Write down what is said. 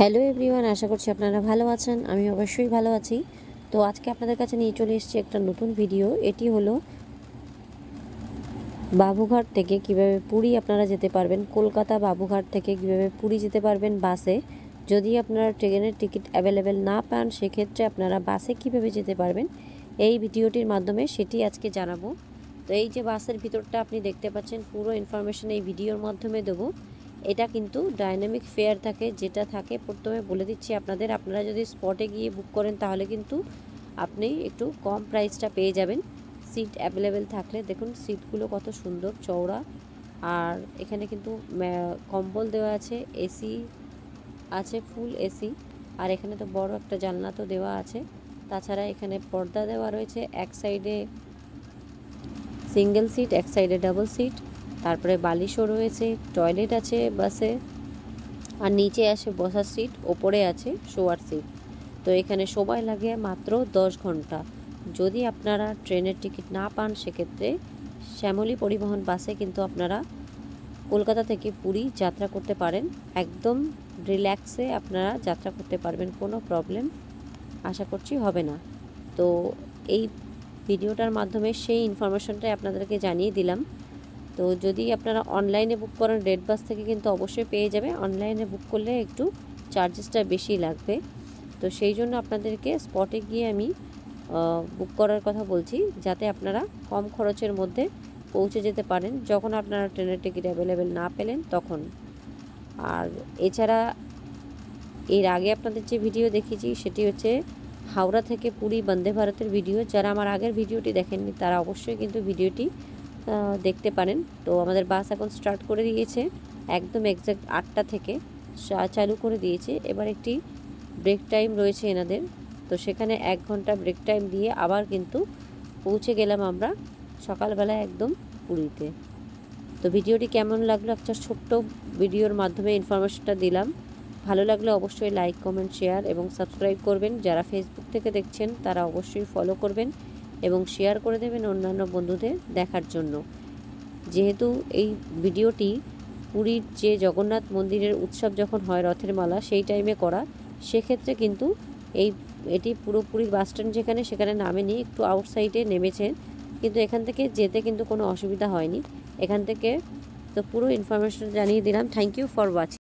Hello everyone, আশা করছি আপনারা ভালো আছেন। আমি অবশ্যই ভালো আছি। তো আজকে আপনাদের কাছে নিয়ে চলে এসেছি একটা নতুন ভিডিও। এটি হলো বাবুঘাট থেকে কিভাবে পুরী আপনারা যেতে পারবেন। কলকাতা বাবুঘাট থেকে কিভাবে পুরী যেতে পারবেন বাসে। যদি আপনারা ট্রেনের টিকিট অ্যাভেলেবেল না পান, সেক্ষেত্রে আপনারা বাসে কিভাবে যেতে পারবেন এই ভিডিওটির মাধ্যমে সেটি আজকে জানাবো। তো এই যে বাসের ভিতরটা আপনি দেখতে পাচ্ছেন, পুরো ইনফরমেশন এই ভিডিওর মাধ্যমে দেবো। এটা কিন্তু ডাইনামিক ফেয়ার থাকে, যেটা থাকে প্রথমে বলে দিচ্ছি আপনাদের। আপনারা যদি স্পটে গিয়ে বুক করেন তাহলে কিন্তু আপনি একটু কম প্রাইসটা পেয়ে যাবেন সিট অ্যাভেলেবেল থাকলে। দেখুন সিটগুলো কত সুন্দর চওড়া, আর এখানে কিন্তু কম্বল দেওয়া আছে, এসি আছে, ফুল এসি। আর এখানে তো বড় একটা জানলা তো দেওয়া আছে। তাছাড়া এখানে পর্দা দেওয়া রয়েছে, এক সাইডে সিঙ্গেল সিট, এক সাইডে ডাবল সিট। তারপরে বালিশও রয়েছে, টয়লেট আছে বাসে, আর নিচে আসে বসার সিট, ওপরে আছে শোয়ার সিট। তো এখানে সময় লাগে মাত্র 10 ঘন্টা। যদি আপনারা ট্রেনের টিকিট না পান, সেক্ষেত্রে শ্যামলী পরিবহন বাসে কিন্তু আপনারা কলকাতা থেকে পুরী যাত্রা করতে পারেন। একদম রিল্যাক্সে আপনারা যাত্রা করতে পারবেন, কোনো প্রবলেম আশা করছি হবে না। তো এই ভিডিওটার মাধ্যমে সেই ইনফরমেশনটাই আপনাদেরকে জানিয়ে দিলাম। তো যদি আপনারা অনলাইনে বুক করেন রেড বাস থেকে কিন্তু অবশ্যই পেয়ে যাবে। অনলাইনে বুক করলে একটু চার্জেসটা বেশি লাগবে। তো সেই জন্য আপনাদেরকে স্পটে গিয়ে আমি বুক করার কথা বলছি, যাতে আপনারা কম খরচের মধ্যে পৌঁছে যেতে পারেন যখন আপনারা ট্রেনের টিকিট অ্যাভেলেবেল না পেলেন তখন। আর এছাড়া এর আগে আপনাদের যে ভিডিও দেখিয়েছি সেটি হচ্ছে হাওড়া থেকে পুরী বন্দে ভারতের ভিডিও। যারা আমার আগের ভিডিওটি দেখেননি তারা অবশ্যই কিন্তু ভিডিওটি দেখতে পারেন। তো আমাদের বাস এখন স্টার্ট করে দিয়েছে, একদম এক্স্যাক্ট 8টা থেকে চালু করে দিয়েছে। এবার একটি ব্রেক টাইম রয়েছে এনাদের, তো সেখানে 1 ঘন্টা ব্রেক টাইম দিয়ে আবার কিন্তু পৌঁছে গেলাম আমরা সকালবেলা একদম পুরীতে। তো ভিডিওটি কেমন লাগলো, একটা ছোট্ট ভিডিওর মাধ্যমে ইনফরমেশনটা দিলাম। ভালো লাগলে অবশ্যই লাইক, কমেন্ট, শেয়ার এবং সাবস্ক্রাইব করবেন। যারা ফেসবুক থেকে দেখছেন তারা অবশ্যই ফলো করবেন এবং শেয়ার করে দেবেন অন্যান্য বন্ধুদের দেখার জন্য। যেহেতু এই ভিডিওটি পুরীর যে জগন্নাথ মন্দিরের উৎসব যখন হয়, রথের মালা, সেই টাইমে করা, সেক্ষেত্রে কিন্তু এটি পুরোপুরি বাস স্ট্যান্ড যেখানে, সেখানে নামেনি, একটু আউটসাইডে নেমেছেন। কিন্তু এখান থেকে যেতে কিন্তু কোনো অসুবিধা হয়নি এখান থেকে। তো পুরো ইনফরমেশন জানিয়ে দিলাম। Thank you for watching.